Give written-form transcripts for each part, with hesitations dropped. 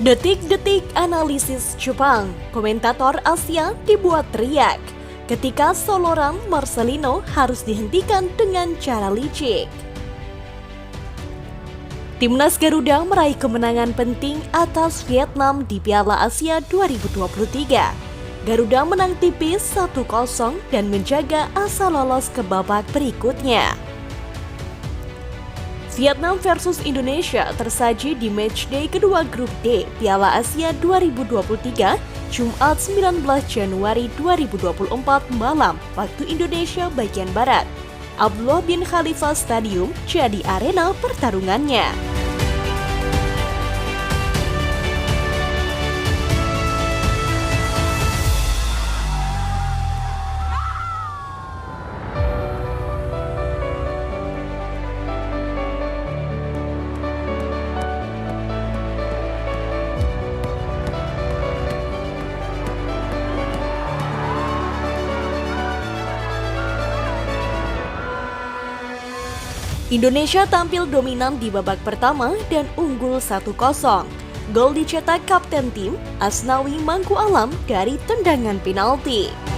Detik-detik analisis Jepang, komentator Asia dibuat teriak ketika soloran Marcelino harus dihentikan dengan cara licik. Timnas Garuda meraih kemenangan penting atas Vietnam di Piala Asia 2023. Garuda menang tipis 1-0 dan menjaga asa lolos ke babak berikutnya. Vietnam versus Indonesia tersaji di matchday kedua grup D Piala Asia 2023 Jumat 19 Januari 2024 malam waktu Indonesia bagian Barat. Abdullah bin Khalifa Stadium jadi arena pertarungannya. Indonesia tampil dominan di babak pertama dan unggul 1-0. Gol dicetak kapten tim Asnawi Mangku Alam dari tendangan penalti.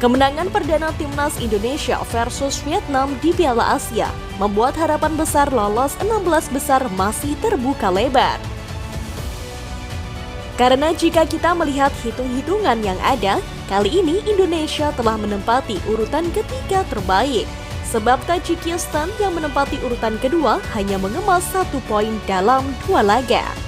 Kemenangan perdana Timnas Indonesia versus Vietnam di Piala Asia membuat harapan besar lolos 16 besar masih terbuka lebar. Karena jika kita melihat hitung-hitungan yang ada, kali ini Indonesia telah menempati urutan ketiga terbaik. Sebab Tajikistan yang menempati urutan kedua hanya mengemas 1 poin dalam 2 laga.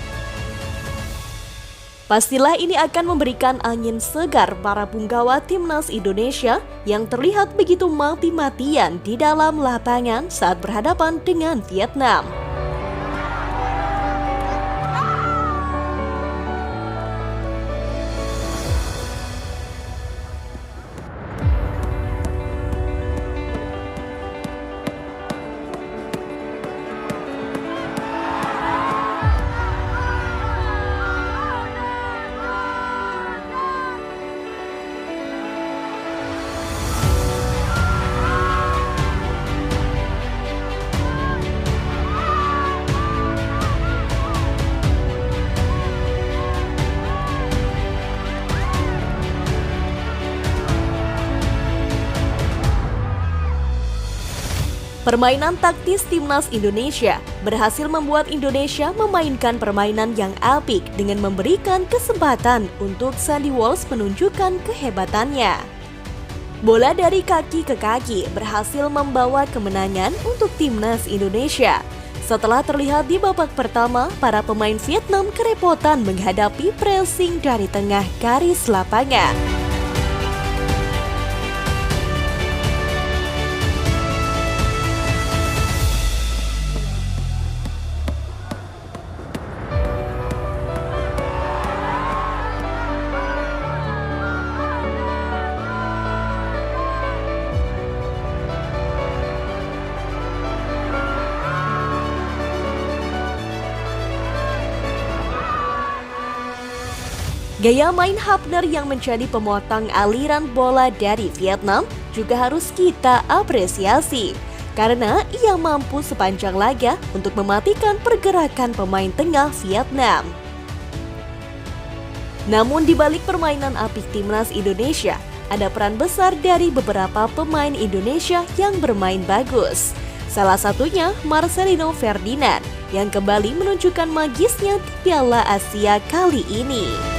Pastilah ini akan memberikan angin segar para punggawa Timnas Indonesia yang terlihat begitu mati-matian di dalam lapangan saat berhadapan dengan Vietnam. Permainan taktis Timnas Indonesia berhasil membuat Indonesia memainkan permainan yang apik dengan memberikan kesempatan untuk Sandy Walsh menunjukkan kehebatannya. Bola dari kaki ke kaki berhasil membawa kemenangan untuk Timnas Indonesia. Setelah terlihat di babak pertama, para pemain Vietnam kerepotan menghadapi pressing dari tengah garis lapangan. Gaya main Hapner yang menjadi pemotong aliran bola dari Vietnam juga harus kita apresiasi karena ia mampu sepanjang laga untuk mematikan pergerakan pemain tengah Vietnam. Namun di balik permainan apik Timnas Indonesia, ada peran besar dari beberapa pemain Indonesia yang bermain bagus. Salah satunya Marcelino Ferdinand yang kembali menunjukkan magisnya di Piala Asia kali ini.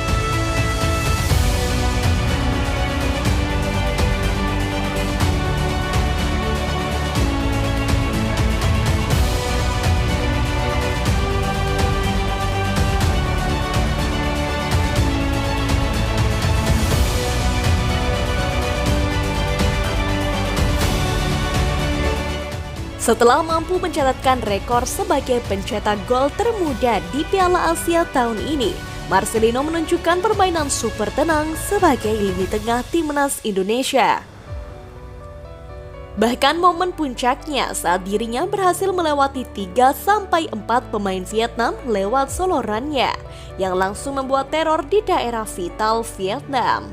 Setelah mampu mencatatkan rekor sebagai pencetak gol termuda di Piala Asia tahun ini, Marcelino menunjukkan permainan super tenang sebagai lini tengah timnas Indonesia. Bahkan momen puncaknya saat dirinya berhasil melewati 3-4 pemain Vietnam lewat solorannya yang langsung membuat teror di daerah vital Vietnam.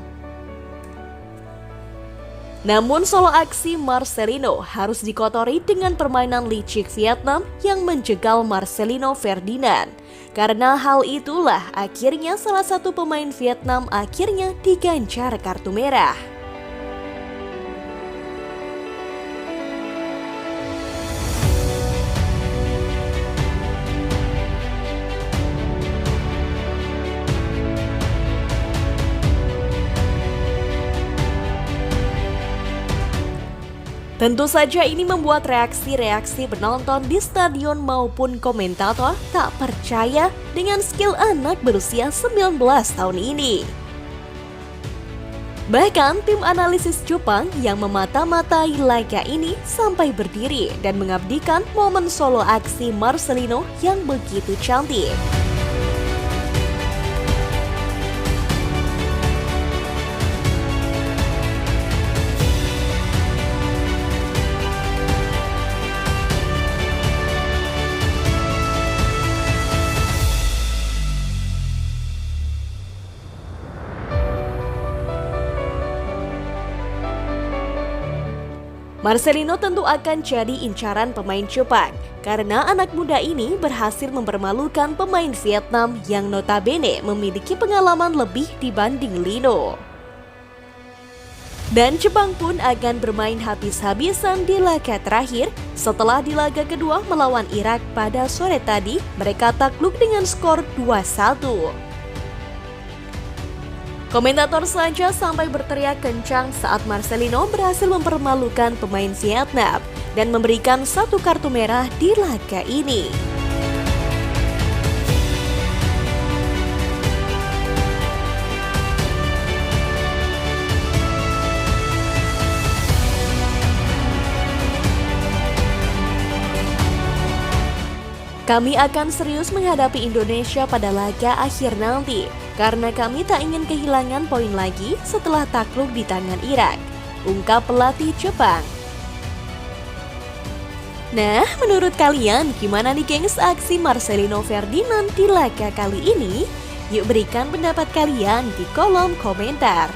Namun solo aksi Marcelino harus dikotori dengan permainan licik Vietnam yang menjegal Marcelino Ferdinand. Karena hal itulah akhirnya salah satu pemain Vietnam akhirnya diganjar kartu merah. Tentu saja ini membuat reaksi-reaksi penonton di stadion maupun komentator tak percaya dengan skill anak berusia 19 tahun ini. Bahkan tim analisis Jepang yang memata-matai laga ini sampai berdiri dan mengabdikan momen solo aksi Marcelino yang begitu cantik. Marcelino tentu akan jadi incaran pemain Jepang karena anak muda ini berhasil mempermalukan pemain Vietnam yang notabene memiliki pengalaman lebih dibanding Lino. Dan Jepang pun akan bermain habis-habisan di laga terakhir setelah di laga kedua melawan Irak pada sore tadi mereka takluk dengan skor 2-1. Komentator saja sampai berteriak kencang saat Marcelino berhasil mempermalukan pemain Vietnam dan memberikan 1 kartu merah di laga ini. Kami akan serius menghadapi Indonesia pada laga akhir nanti, karena kami tak ingin kehilangan poin lagi setelah takluk di tangan Irak, ungkap pelatih Jepang. Nah, menurut kalian gimana nih gengs aksi Marcelino Ferdinand di laga kali ini? Yuk berikan pendapat kalian di kolom komentar.